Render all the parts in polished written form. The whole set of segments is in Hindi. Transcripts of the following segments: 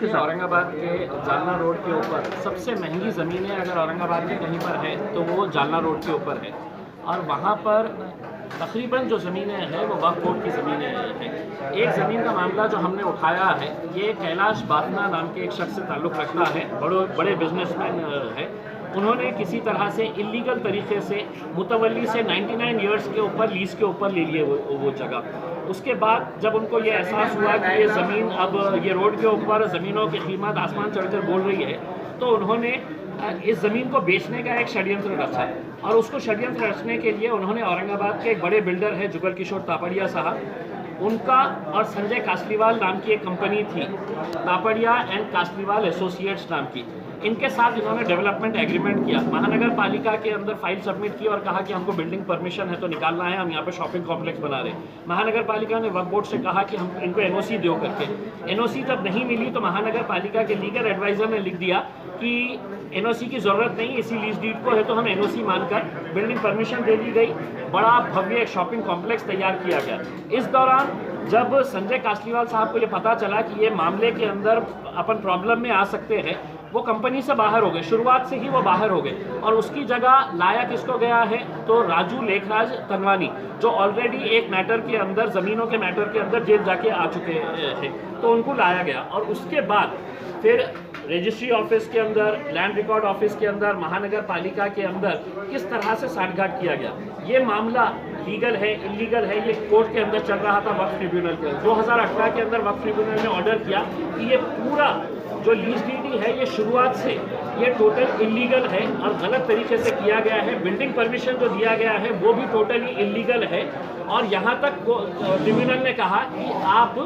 उसके साथ औरंगाबाद के जालना रोड के ऊपर सबसे महंगी ज़मीनें अगर औरंगाबाद में कहीं पर है तो वो जालना रोड के ऊपर है। और वहाँ पर तकरीबन जो ज़मीनें हैं वो वक्फ बोर्ड की ज़मीनें हैं। एक ज़मीन का मामला जो हमने उठाया है ये कैलाश बातना नाम के एक शख्स से ताल्लुक़ रखता है, बड़े बिजनेसमैन है। उन्होंने किसी तरह से इलीगल तरीके से मुतवल्ली से 99 ईयर्स के ऊपर लीज़ के ऊपर ले लिए वो जगह। उसके बाद जब उनको ये एहसास हुआ कि ये ज़मीन अब ये रोड के ऊपर ज़मीनों की कीमत आसमान चढ़कर बोल रही है, तो उन्होंने इस ज़मीन को बेचने का एक षड्यंत्र रचा। और उसको षड्यंत्र रचने के लिए उन्होंने औरंगाबाद के एक बड़े बिल्डर है जुगल किशोर तापड़िया साहब, उनका और संजय कासलीवाल नाम की एक कंपनी थी, तापड़िया एंड कासलीवाल एसोसिएट्स नाम की, इनके साथ इन्होंने डेवलपमेंट एग्रीमेंट किया। महानगर पालिका के अंदर फाइल सबमिट की और कहा कि हमको बिल्डिंग परमिशन है तो निकालना है, हम यहाँ पे शॉपिंग कॉम्प्लेक्स बना रहे हैं। महानगर पालिका ने वक्फ बोर्ड से कहा कि हम इनको एनओसी दो करके। एनओसी जब नहीं मिली तो महानगर पालिका के लीगल एडवाइज़र ने लिख दिया कि एनओसी की ज़रूरत नहीं, इसी लीज डीड को है तो हम एनओसी मानकर बिल्डिंग परमिशन दे दी गई। बड़ा भव्य एक शॉपिंग कॉम्प्लेक्स तैयार किया गया। इस दौरान जब संजय कासलीवाल साहब को ये पता चला कि ये मामले के अंदर अपन प्रॉब्लम में आ सकते हैं, वो कंपनी से बाहर हो गए, शुरुआत से ही वो बाहर हो गए। और उसकी जगह लाया किसको गया है तो राजू लेखराज तनवानी, जो ऑलरेडी एक मैटर के अंदर, ज़मीनों के मैटर के अंदर जेल जाके आ चुके हैं, तो उनको लाया गया। और उसके बाद फिर रजिस्ट्री ऑफिस के अंदर, लैंड रिकॉर्ड ऑफिस के अंदर, महानगर पालिका के अंदर किस तरह से साठगांठ किया गया। ये मामला लीगल है इलीगल है, ये कोर्ट के अंदर चल रहा था वक्फ ट्रिब्यूनल के अंदर। 2018 के अंदर वक्फ ट्रिब्यूनल ने ऑर्डर किया कि ये पूरा जो लीज डीडी है ये शुरुआत से ये टोटल इलीगल है और गलत तरीके से किया गया है। बिल्डिंग परमिशन जो दिया गया है वो भी टोटली इलीगल है। और यहाँ तक ट्रिब्यूनल ने कहा कि आप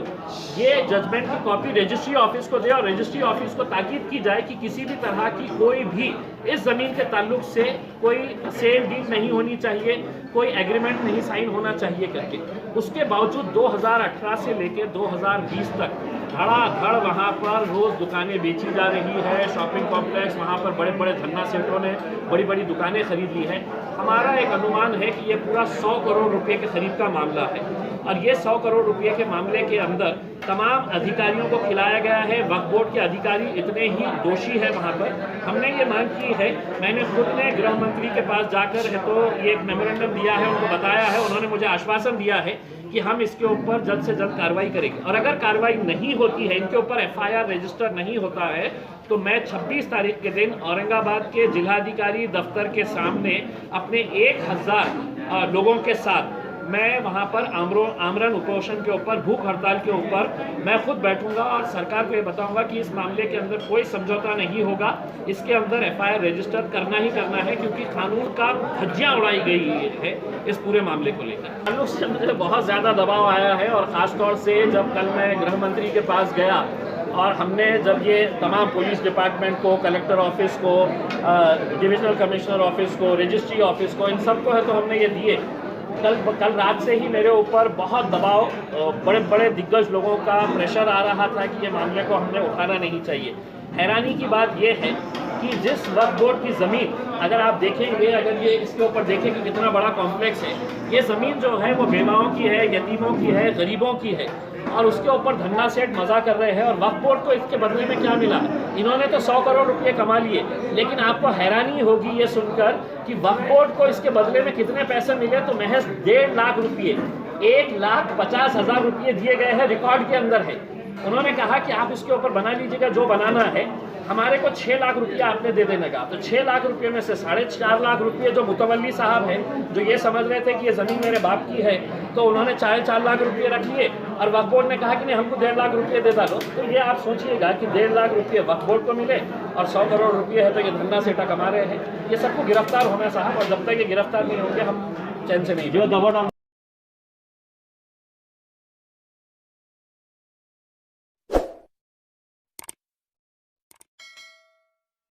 ये जजमेंट की कॉपी रजिस्ट्री ऑफिस को दें और रजिस्ट्री ऑफिस को ताकीद की जाए कि किसी भी तरह की कोई भी इस ज़मीन के ताल्लुक से कोई सेल डील नहीं होनी चाहिए, कोई एग्रीमेंट नहीं साइन होना चाहिए करके। उसके बावजूद 2018 से लेकर 2020 तक धड़ाधड़ वहाँ पर रोज़ दुकानें बेची जा रही है, शॉपिंग कॉम्प्लेक्स, वहाँ पर बड़े बड़े धन्ना सेठों ने बड़ी बड़ी दुकानें खरीद ली हैं। हमारा एक अनुमान है कि ये पूरा 100 करोड़ रुपए के करीब का मामला है। और ये 100 करोड़ रुपए के मामले के अंदर तमाम अधिकारियों को खिलाया गया है। वक्फ बोर्ड के अधिकारी इतने ही दोषी है वहाँ पर। हमने ये मांग की है, मैंने खुद ने गृह मंत्री के पास जाकर है तो ये एक मेमोरेंडम दिया है, उनको बताया है, उन्होंने मुझे आश्वासन दिया है कि हम इसके ऊपर जल्द से जल्द कार्रवाई करेंगे। और अगर कार्रवाई नहीं होती है, इनके ऊपर एफआईआर रजिस्टर नहीं होता है, तो मैं 26 तारीख के दिन औरंगाबाद के जिलाधिकारी दफ्तर के सामने अपने 1000 लोगों के साथ मैं वहाँ पर आमरण उपोषण के ऊपर, भूख हड़ताल के ऊपर मैं खुद बैठूंगा और सरकार को ये बताऊंगा कि इस मामले के अंदर कोई समझौता नहीं होगा, इसके अंदर एफआईआर रजिस्टर करना ही करना है, क्योंकि कानून का धज्जियाँ उड़ाई गई है इस पूरे मामले को लेकर। ताल्लुक से मुझे बहुत ज़्यादा दबाव आया है और ख़ास तौर से जब कल मैं गृह मंत्री के पास गया और हमने जब ये तमाम पुलिस डिपार्टमेंट को, कलेक्टर ऑफिस को, डिविजनल कमिश्नर ऑफिस को, रजिस्ट्री ऑफिस को, इन सबको है तो हमने ये दिए। कल रात से ही मेरे ऊपर बहुत दबाव, बड़े बड़े दिग्गज लोगों का प्रेशर आ रहा था कि ये मामले को हमने उठाना नहीं चाहिए। हैरानी की बात यह है कि जिस वक्फ बोर्ड की ज़मीन, अगर आप देखेंगे, अगर ये इसके ऊपर देखें कि कितना बड़ा कॉम्प्लेक्स है, ये ज़मीन जो है वो बेवाओं की है, यतीमों की है, गरीबों की है, और उसके ऊपर धन्ना सेठ मज़ा कर रहे हैं। और वक्फ बोर्ड को इसके बदले में क्या मिला? इन्होंने तो 100 करोड़ रुपये कमा लिए, लेकिन आपको हैरानी होगी ये सुनकर कि वक्फ बोर्ड को इसके बदले में कितने पैसे मिले, तो महज 1.5 लाख रुपये, 1,50,000 रुपये दिए गए हैं, रिकॉर्ड के अंदर है। उन्होंने कहा कि आप इसके ऊपर बना लीजिएगा जो बनाना है, हमारे को 6 लाख रुपया आपने दे देने का। तो 6 लाख रुपये में से 4.5 लाख रुपये जो मुतवल्ली साहब हैं, जो ये समझ रहे थे कि ये ज़मीन मेरे बाप की है, तो उन्होंने 4.5 लाख रुपये रख लिए और वक्फ बोर्ड ने कहा कि नहीं, हमको 1.5 लाख रुपये दे डालो। तो ये आप सोचिएगा कि 1.5 लाख रुपये वक्फ बोर्ड को मिले और 100 करोड़ रुपये है तो ये धन्ना सेठा कमा रहे हैं। ये सबको गिरफ्तार होना साहब, और जब तक ये गिरफ्तार नहीं होंगे हम चैन से नहीं।